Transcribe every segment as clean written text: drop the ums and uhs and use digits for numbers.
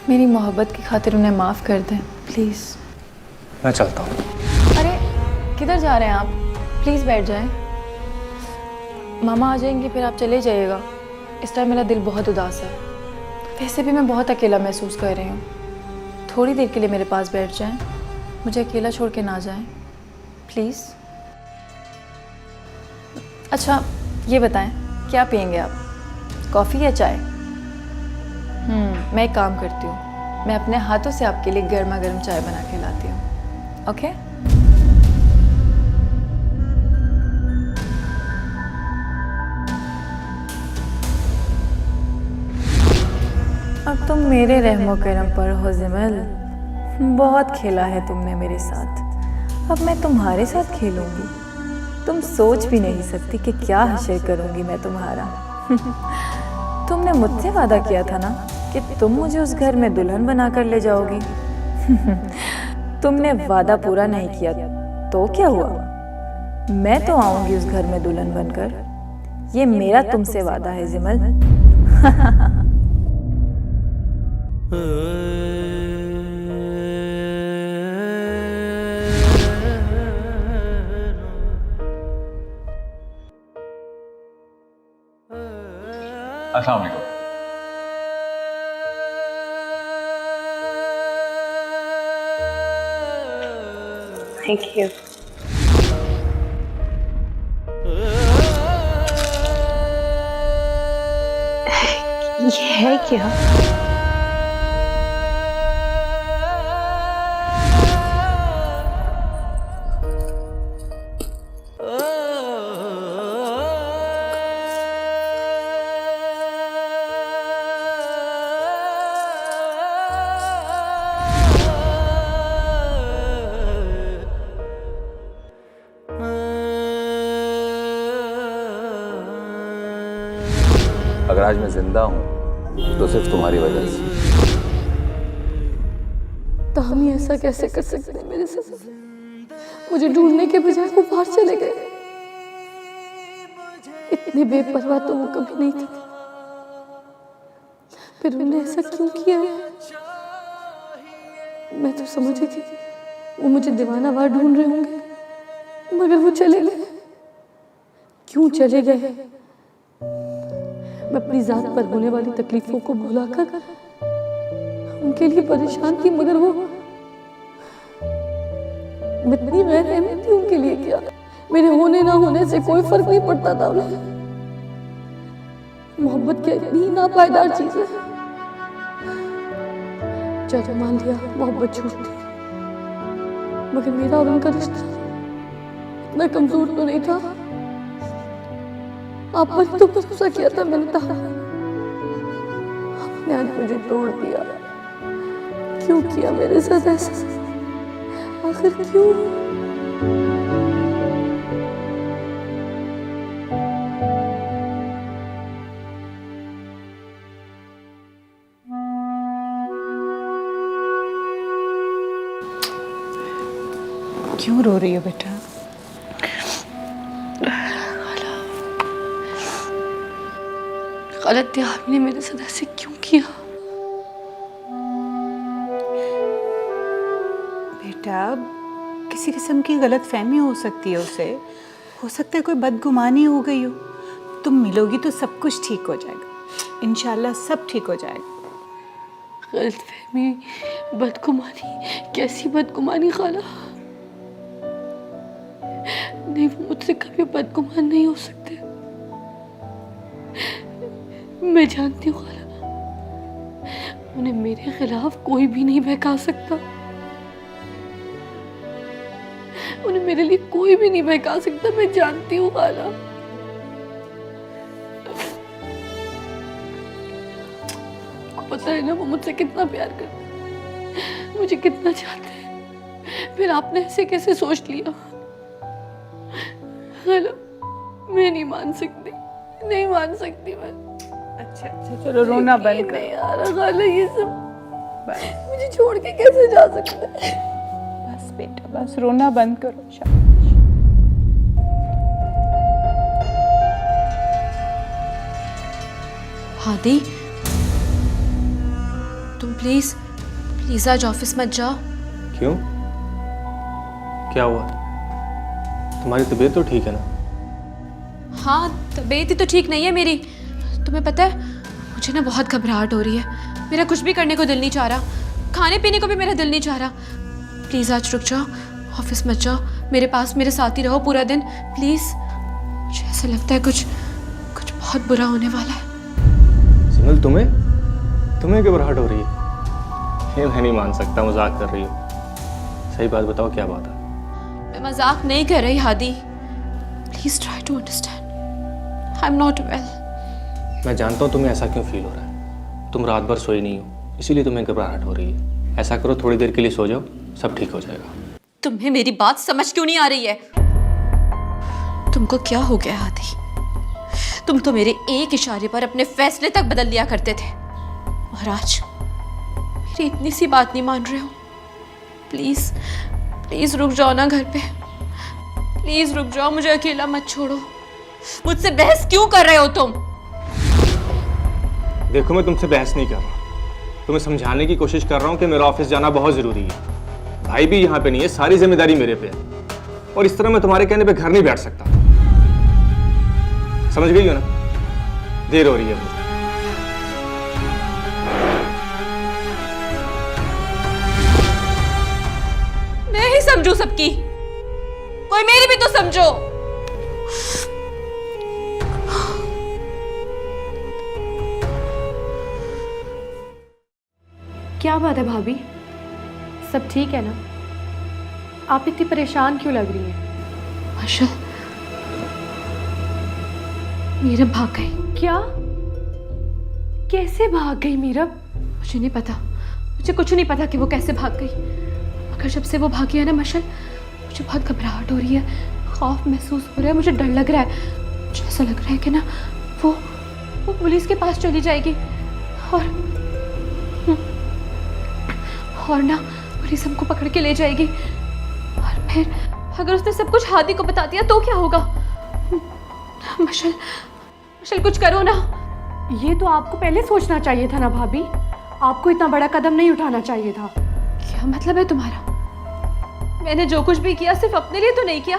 मेरी मोहब्बत की खातिर उन्हें माफ़ कर दें प्लीज़। मैं चलता हूँ। अरे किधर जा रहे हैं आप? प्लीज़ बैठ जाएं। मामा आ जाएंगे फिर आप चले जाइएगा। इस टाइम मेरा दिल बहुत उदास है। वैसे भी मैं बहुत अकेला महसूस कर रही हूँ। थोड़ी देर के लिए मेरे पास बैठ जाएं, मुझे अकेला छोड़ के ना जाएं प्लीज़। अच्छा ये बताएं क्या पियेंगे आप, कॉफ़ी या चाय? मैं एक काम करती हूँ, मैं अपने हाथों से आपके लिए गर्मा गर्म चाय बना के लाती हूँ। ओके? अब तुम मेरे रहमो करम पर हो जिमल। बहुत खेला है तुमने मेरे साथ, अब मैं तुम्हारे साथ खेलूंगी। तुम सोच भी नहीं सकती कि क्या हश्र करूंगी मैं तुम्हारा। तुमने मुझसे वादा किया था ना कि तुम मुझे उस घर में दुल्हन बनाकर ले जाओगी। तुमने वादा पूरा नहीं किया तो क्या हुआ? मैं तो आऊंगी उस घर में दुल्हन बनकर। ये मेरा तुमसे वादा है जिमल। अस्सलाम वालेकुम। Thank you. ये है क्या? अगर आज मैं जिंदा हूं तो सिर्फ तुम्हारी वजह से। तो हम ये ऐसा कैसे कर सकते हैं मेरे साथ? मुझे ढूंढने के बजाय वो बाहर चले गए। इतने बेपरवाह तो वो कभी नहीं थे, फिर उन्होंने ऐसा क्यों किया है? मैं तो समझ रही थी वो मुझे दीवाना बाहर ढूंढ रहे होंगे, मगर वो चले गए। क्यों चले गए? मैं अपनी जात पर होने वाली तकलीफों को भुलाकर उनके लिए परेशान थी, मगर वो मैं इतनी गैरहमी थी उनके लिए। क्या मेरे होने ना होने से कोई फर्क नहीं पड़ता था उन्हें। मोहब्बत क्या इतनी नापायदार चीज है। चलो मान लिया मोहब्बत झूठ थी, मगर मेरा और उनका रिश्ता इतना कमजोर तो नहीं था। आप पर तो भरोसा किया था मैंने, कहा आपने आज मुझे तोड़ दिया। क्यों किया मेरे साथ ऐसा? आखिर क्यों? क्यों रो रही हो बेटा? गलत है, आपने मेरे साथ ऐसे क्यों किया? बेटा किसी किस्म की गलत फहमी हो सकती है उसे, हो सकता है कोई बदगुमानी हो गई हो। तुम मिलोगी तो सब कुछ ठीक हो जाएगा, इंशाल्लाह सब ठीक हो जाएगा। गलतफहमी, बदगुमानी? कैसी बदगुमानी खाला? नहीं, वो मुझसे कभी बदगुमान नहीं हो सकते। मैं जानती हूँ खाला, उन्हें मेरे खिलाफ कोई भी नहीं बहका सकता। उन्हें मेरे लिए कोई भी नहीं बहका सकता, मैं जानती हूँ खाला। आपको पता है ना वो मुझसे कितना प्यार करते हैं, मुझे कितना चाहते हैं, फिर आपने ऐसे कैसे सोच लिया? खाला मैं नहीं मान सकती, नहीं मान सकती मैं। अच्छा अच्छा चलो रोना बंद करो। नहीं आ रहा खाला ये सब, मुझे छोड़ के कैसे जा सकते हैं? बस बेटा बस रोना बंद करो। शाबाश। हादी, तुम प्लीज प्लीज आज ऑफिस मत जाओ। क्यों? क्या हुआ? तुम्हारी तबीयत तो ठीक है ना? हाँ, तबीयत ही तो ठीक नहीं है मेरी। तुम्हें पता है मुझे ना बहुत घबराहट हो रही है। मेरा कुछ भी करने को दिल नहीं चाह रहा, खाने पीने को भी मेरा दिल नहीं चाह रहा। प्लीज़ आज रुक जाओ, ऑफिस मत जाओ, मेरे पास मेरे साथ ही रहो पूरा दिन प्लीज़। मुझे ऐसा लगता है कुछ कुछ बहुत बुरा होने वाला है। सिमल, तुम्हें घबराहट हो रही है? ये मैं नहीं मान सकता, मजाक कर रही हो। सही बात बताओ, क्या बात है? मैं मजाक नहीं कर रही Hadi, please try to understand, I am not well. मैं जानता हूँ तुम्हें ऐसा क्यों फील हो रहा है। तुम रात भर सोई नहीं हो, इसीलिए तुम्हें घबराहट हो रही है। ऐसा करो, थोड़ी देर के लिए सो जाओ, सब ठीक हो जाएगा। तुम्हें मेरी बात समझ क्यों नहीं आ रही है? तुमको क्या हो गया हादी? तुम तो मेरे एक इशारे पर अपने फैसले तक बदल लिया करते थे, और आज मेरी इतनी सी बात नहीं मान रहे हो। प्लीज प्लीज रुक जाओ ना घर पे, प्लीज रुक जाओ, मुझे अकेला मत छोड़ो। मुझसे बहस क्यों कर रहे हो तुम? देखो, मैं तुमसे बहस नहीं कर रहा, तुम्हें समझाने की कोशिश कर रहा हूँ कि मेरा ऑफिस जाना बहुत जरूरी है। भाई भी यहाँ पे नहीं है, सारी जिम्मेदारी मेरे पे है, और इस तरह मैं तुम्हारे कहने पे घर नहीं बैठ सकता। समझ गई हो ना? देर हो रही है मुझे। मैं ही समझू सबकी, कोई मेरी भी तो समझो। क्या बात है भाभी, सब ठीक है ना? आप इतनी परेशान क्यों लग रही हैं? माशा, मीरब भाग गई। क्या? कैसे भाग गई मीरब? मुझे नहीं पता, मुझे कुछ नहीं पता कि वो कैसे भाग गई, मगर जब से वो भागी है ना मशल, मुझे बहुत घबराहट हो रही है, खौफ महसूस हो रहा है, मुझे डर लग रहा है। मुझे ऐसा लग रहा है कि ना वो पुलिस के पास चली जाएगी, और ना पुलिस हमको पकड़ के ले जाएगी, और फिर अगर उसने सब कुछ हादी को बता दिया तो क्या होगा? मशल मशल कुछ करो ना। ये तो आपको पहले सोचना चाहिए था ना भाभी, आपको इतना बड़ा कदम नहीं उठाना चाहिए था। क्या मतलब है तुम्हारा? मैंने जो कुछ भी किया सिर्फ अपने लिए तो नहीं किया,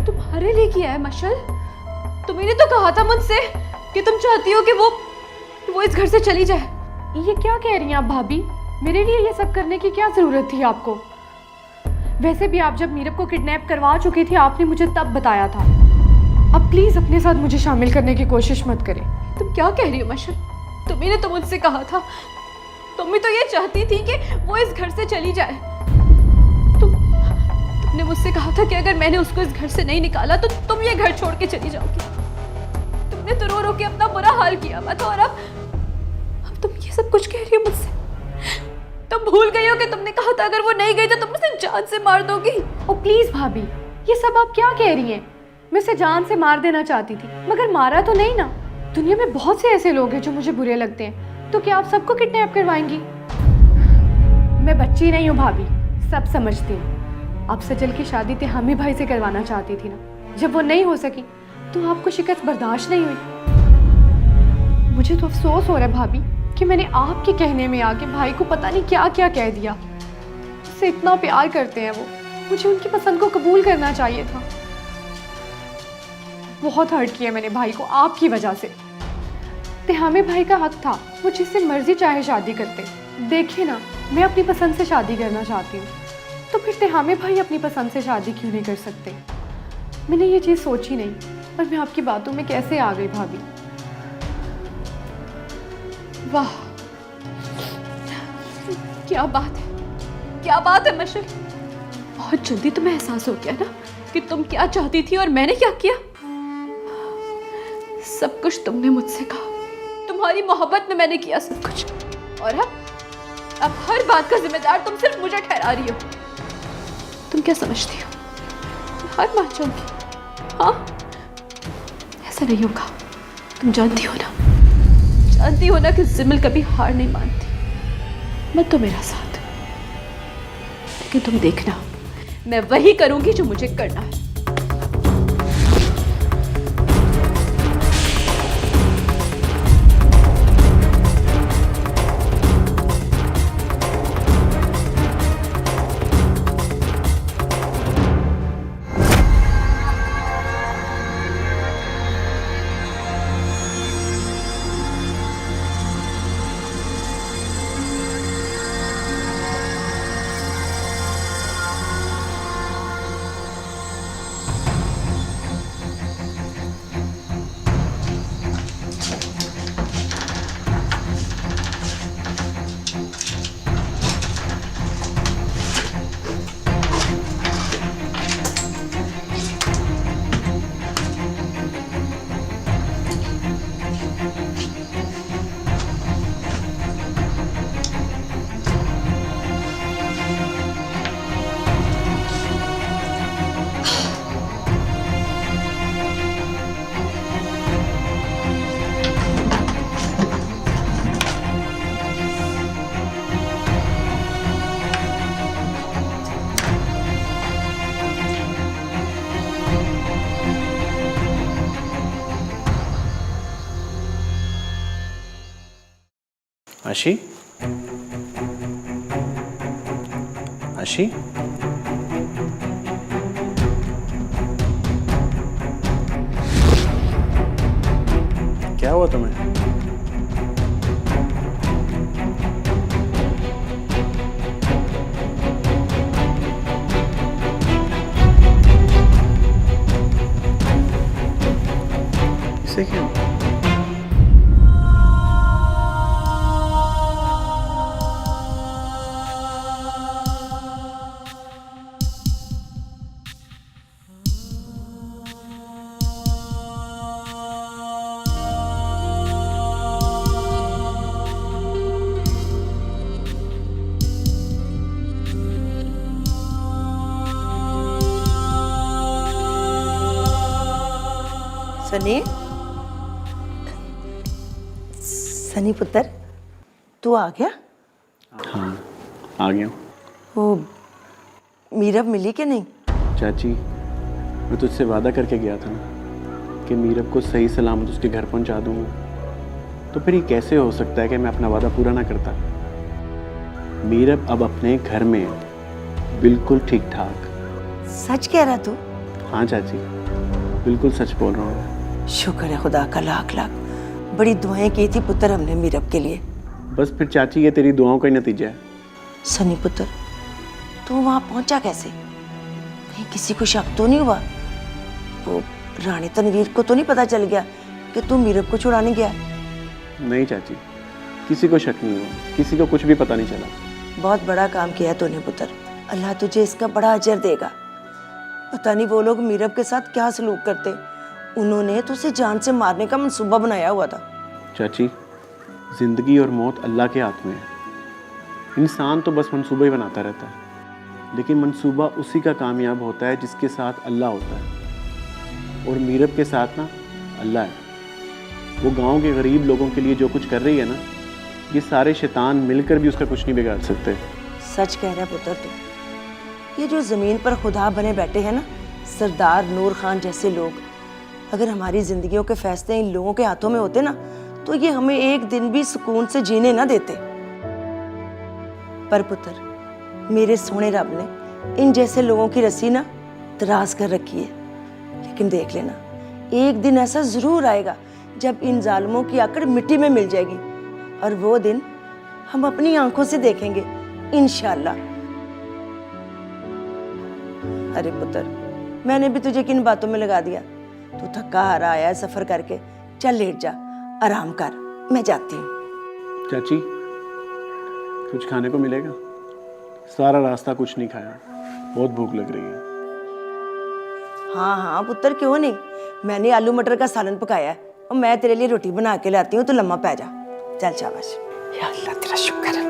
तुम्हारे लिए किया है मशल। तुमने तो कहा था मुझसे कि तुम चाहती हो कि वो इस घर से चली जाए। ये क्या कह रही हैं आप भाभी? मेरे लिए ये सब करने की क्या जरूरत थी आपको? वैसे भी आप जब मीरब को किडनैप करवा चुकी थी, आपने मुझे तब बताया था। अब प्लीज अपने साथ मुझे शामिल करने की कोशिश मत करें। तुम क्या कह रही हो मशल? तुमने तो मुझसे कहा था, तुम भी तो ये चाहती थी कि वो इस घर से चली जाए। तुमने मुझसे कहा था कि अगर मैंने उसको इस घर से नहीं निकाला तो तुम ये घर छोड़ के चली जाओगी। तुमने तो रो रो के अपना बुरा हाल किया हुआ था, और अब तुम ये सब कुछ कह रही हो मुझसे? तुम भूल गई हो कि तुमने कहा था अगर वो नहीं गई तो तुम उसे जान से मार दोगी। ओ प्लीज भाभी, ये सब आप क्या कह रही हैं? मैं उसे जान से मार देना चाहती थी, मगर मारा तो नहीं ना। दुनिया में बहुत से ऐसे लोग हैं जो मुझे बुरे लगते हैं, तो क्या आप सबको किडनैप करवाएंगी? मैं बच्ची नहीं हूँ भाभी, सब समझती हूँ। आप सजल की शादी तेहामी भाई से करवाना चाहती थी ना, जब वो नहीं हो सकी तो आपको शिकस्त बर्दाश्त नहीं हुई। मुझे तो अफसोस हो रहा है भाभी कि मैंने आपके कहने में आके भाई को पता नहीं क्या क्या कह दिया। उससे इतना प्यार करते हैं वो, मुझे उनकी पसंद को कबूल करना चाहिए था। बहुत हर्ट किया मैंने भाई को आपकी वजह से। तेहामे भाई का हक था, वो जिससे मर्जी चाहे शादी करते। देखिए ना, मैं अपनी पसंद से शादी करना चाहती हूँ, तो फिर तेहामे भाई अपनी पसंद से शादी क्यों नहीं कर सकते? मैंने ये चीज़ सोची नहीं, और मैं आपकी बातों में कैसे आ गई भाभी। वाह, क्या बात है, क्या बात है मशल। बहुत जल्दी तुम्हें एहसास हो गया ना कि तुम क्या चाहती थी और मैंने क्या किया। सब कुछ तुमने मुझसे कहा, तुम्हारी मोहब्बत में मैंने किया सब कुछ, और अब हर बात का जिम्मेदार तुम सिर्फ मुझे ठहरा रही हो। तुम क्या समझती हो, मैं हार मान जाऊंगी? हाँ, ऐसा नहीं होगा। तुम जानती हो ना कि जिमल कभी हार नहीं मानती। मत तो मेरा साथ, लेकिन तुम देखना, मैं वही करूंगी जो मुझे करना है। आशी, आशी, क्या हुआ तुम्हें? इसे क्या? सनी, सनी पुत्र, तू आ गया? हाँ, आ गया। वो मीरब मिली कि नहीं? चाची, मैं तुझसे वादा करके गया था ना कि मीरब को सही सलामत उसके घर पहुंचा दूंगा। तो फिर ये कैसे हो सकता है कि मैं अपना वादा पूरा ना करता? मीरब अब अपने घर में है, बिल्कुल ठीक ठाक। सच कह रहा तू? हाँ चाची, बिल्कुल सच बोल रहा हूँ। शुक्र है खुदा का, लाख लाख। बड़ी दुआएं की थी पुत्र हमने मीरब के लिए। बस फिर चाची, ये तेरी दुआओं का ही नतीजा है। सनी पुत्र, तू वहां पहुंचा कैसे? कहीं किसी को शक तो नहीं हुआ? वो रानी तनवीर को तो नहीं पता चल गया कि तू मीरब को छुड़ाने गया? नहीं चाची, किसी को शक नहीं हुआ, किसी को कुछ भी पता नहीं चला। बहुत बड़ा काम किया तूने पुत्र, अल्लाह तुझे इसका बड़ा अजर देगा। पता नहीं वो लोग मीरब के साथ क्या सलूक करते, उन्होंने तुझे जान से मारने का मंसूबा बनाया हुआ था। चाची, जिंदगी और मौत अल्लाह के हाथ में है। इंसान तो बस मंसूबा ही बनाता रहता है, लेकिन मंसूबा उसी का कामयाब होता है जिसके साथ अल्लाह होता है। और मीरब के साथ ना अल्लाह है। वो गांव के गरीब लोगों के लिए जो कुछ कर रही है ना, ये सारे शैतान मिलकर भी उसका कुछ नहीं बिगाड़ सकते। सच कह रहा है पुत्र तू। ये जो जमीन पर खुदा बने बैठे हैं ना, सरदार नूर खान जैसे लोग, अगर हमारी जिंदगियों के फैसले इन लोगों के हाथों में होते ना, तो ये हमें एक दिन भी सुकून से जीने ना देते। पर पुत्र, मेरे सोने रब ने इन जैसे लोगों की रस्सी ना दराज कर रखी है। लेकिन देख लेना, एक दिन ऐसा जरूर आएगा जब इन जालिमों की आकड़ मिट्टी में मिल जाएगी, और वो दिन हम अपनी आंखों से देखेंगे इंशाअल्लाह। अरे पुत्र, मैंने भी तुझे किन बातों में लगा दिया? तू थका हारा आया है सफर करके, चल लेट जा, आराम कर, मैं जाती हूँ। चाची, कुछ खाने को मिलेगा? सारा रास्ता कुछ नहीं खाया, बहुत भूख लग रही है। हाँ हाँ पुत्र, क्यों नहीं, मैंने आलू मटर का सालन पकाया है और मैं तेरे लिए रोटी बना के लाती हूँ, तो लम्मा पै जा। चल शाबाश। या अल्लाह तेरा शुक्र है।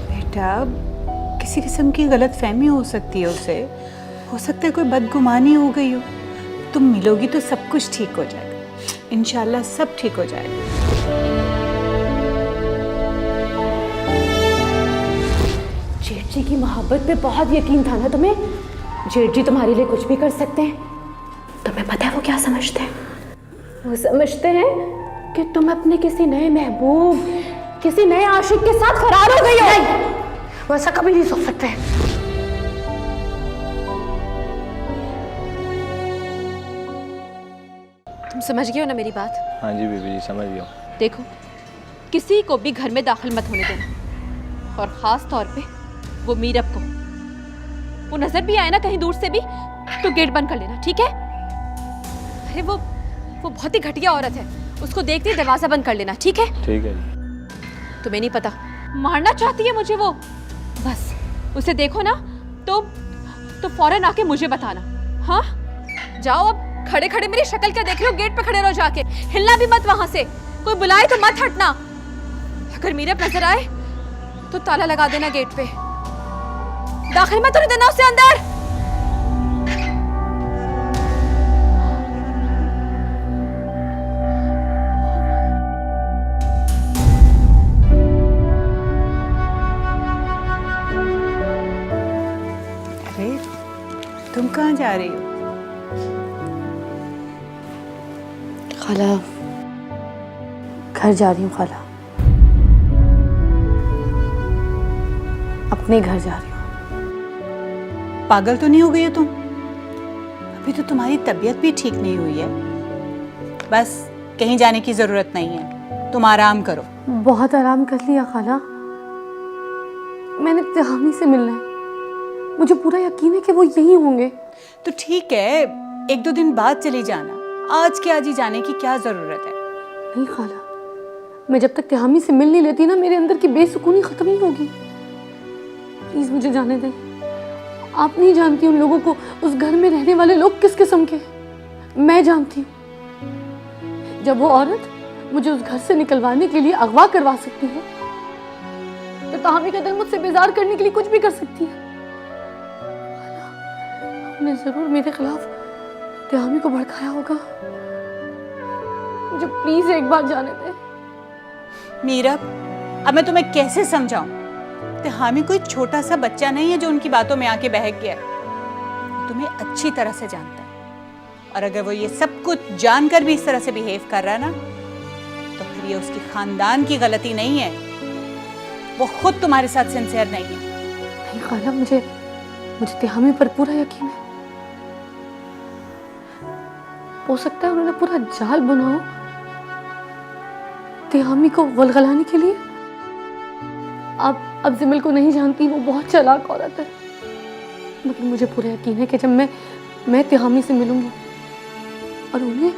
बेटा, किसी किस्म की गलत फहमी हो सकती है उसे, हो सकता है कोई बदगुमानी हो गई हो। तुम मिलोगी तो सब कुछ ठीक हो जाएगा, इंशाल्लाह सब ठीक हो जाएगा। जेठ जी की मोहब्बत पे बहुत यकीन था ना तुम्हें? जेठ जी तुम्हारे लिए कुछ भी कर सकते हैं। तुम्हें पता है वो क्या समझते हैं? वो समझते हैं कि तुम अपने किसी नए महबूब, किसी नए आशिक के साथ फरार हो गई हो। नहीं, वो ऐसा कभी नहीं सोच सकते। तुम समझ गए हो ना मेरी बात? हाँ जी बीबी जी, समझ गया। देखो, किसी को भी घर में दाखिल मत होने देना, और खास तौर पे वो मीरब को। वो नजर भी आए ना कहीं दूर से भी, तो गेट बंद कर लेना, ठीक है? अरे वो बहुत ही घटिया औरत है, उसको देखते ही दरवाजा बंद कर लेना, ठीक है? ठीक है। तुम्हें नहीं पता, मारना चाहती है मुझे वो। बस उसे देखो ना तो फौरन आके मुझे बताना। हाँ, जाओ, अब खड़े खड़े मेरी शक्ल क्या देख रहे हो? गेट पे खड़े रहो जाके, हिलना भी मत वहां से। कोई बुलाए तो मत हटना। अगर मीरब नजर आए तो ताला लगा देना गेट पे। दाखिल मत होने देना उसे अंदर। कहाँ जा रही हो? खाला, घर जा रही हूँ खाला, अपने घर जा रही हूँ। पागल तो नहीं हो गई हो तुम? अभी तो तुम्हारी तबीयत भी ठीक नहीं हुई है। बस कहीं जाने की जरूरत नहीं है, तुम आराम करो। बहुत आराम कर लिया खाला, मैंने तिहामी से मिलना है, मुझे पूरा यकीन है कि वो यहीं होंगे। तो ठीक है, एक दो दिन बाद चली जाना, आज के आज ही जाने की क्या जरूरत है? नहीं खाला, मैं जब तक तिहामी से मिल नहीं लेती ना, मेरे अंदर की बेसुकूनी खत्म नहीं होगी। प्लीज मुझे जाने दें। आप नहीं जानती उन लोगों को, उस घर में रहने वाले लोग किस किस्म के, मैं जानती हूँ। जब वो औरत मुझे उस घर से निकलवाने के लिए अगवा करवा सकती है, तो तिहामी का दिल मुझसे बेजार करने के लिए कुछ भी कर सकती है। उसने जरूर मेरे खिलाफ तिहामी को भड़काया होगा। मुझे प्लीज एक बार जाने दे। मीरा, अब मैं तुम्हें कैसे समझाऊं? तिहामी कोई छोटा सा बच्चा नहीं है जो उनकी बातों में आके बहक गया है। तुम्हें अच्छी तरह से जानता है, और अगर वो ये सब कुछ जानकर भी इस तरह से बिहेव कर रहा है ना, तो फिर ये उसकी खानदान की गलती नहीं है, वो खुद तुम्हारे साथ सिंसियर नहीं है। नहीं खाला, मुझे तिहामी पर पूरा यकीन है। हो सकता है उन्होंने पूरा जाल बनाओ तिहामी को वलगलाने के लिए। अब जिमिल को नहीं जानती, वो बहुत चालाक औरत है, मगर मुझे पूरा यकीन है कि जब मैं तिहामी से मिलूंगी और उन्हें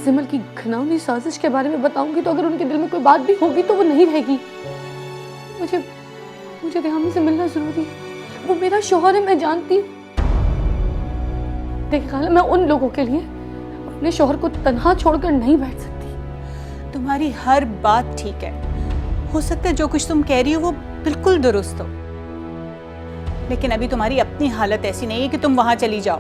जिमिल की घिनौनी साजिश के बारे में बताऊंगी, तो अगर उनके दिल में कोई बात भी होगी तो वो नहीं रहेगी। मुझे तिहामी से मिलना जरूरी है। वो मेरा शौहर है, मैं जानती हूँ। देखिए खाला, मैं उन लोगों के लिए अपने शौहर को तन्हा छोड़कर नहीं बैठ सकती। तुम्हारी हर बात ठीक है, हो सकता है जो कुछ तुम कह रही हो वो बिल्कुल दुरुस्त हो, लेकिन अभी तुम्हारी अपनी हालत ऐसी नहीं है कि तुम वहां चली जाओ।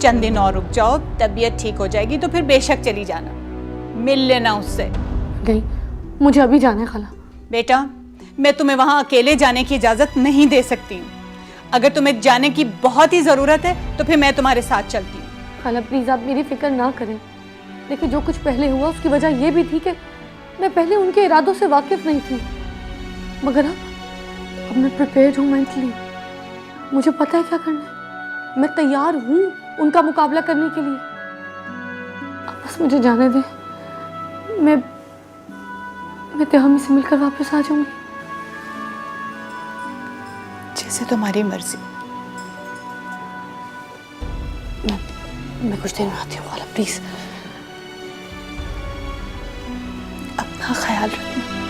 चंद दिन और रुक जाओ, तबीयत ठीक हो जाएगी तो फिर बेशक चली जाना, मिल लेना उससे। नहीं, मुझे अभी जाना है खाला। बेटा, मैं तुम्हें वहां अकेले जाने की इजाजत नहीं दे सकती हूँ। अगर तुम्हें जाने की बहुत ही जरूरत है तो फिर मैं तुम्हारे साथ चलती हूँ। खाला प्लीज, आप मेरी फिक्र ना करें। देखिए, जो कुछ पहले हुआ उसकी वजह यह भी थी कि मैं पहले उनके इरादों से वाकिफ नहीं थी, मगर अब मैं प्रिपेयर्ड हूँ मेंटली। मुझे पता है क्या करना है, मैं तैयार हूँ उनका मुकाबला करने के लिए। अब बस मुझे जाने दें, मैं तिहामी से मिलकर वापस आ जाऊंगी। जैसे तुम्हारी मर्जी। मैं कुछ देर में आती हूँ खाला, प्लीज। अपना ख्याल रखना।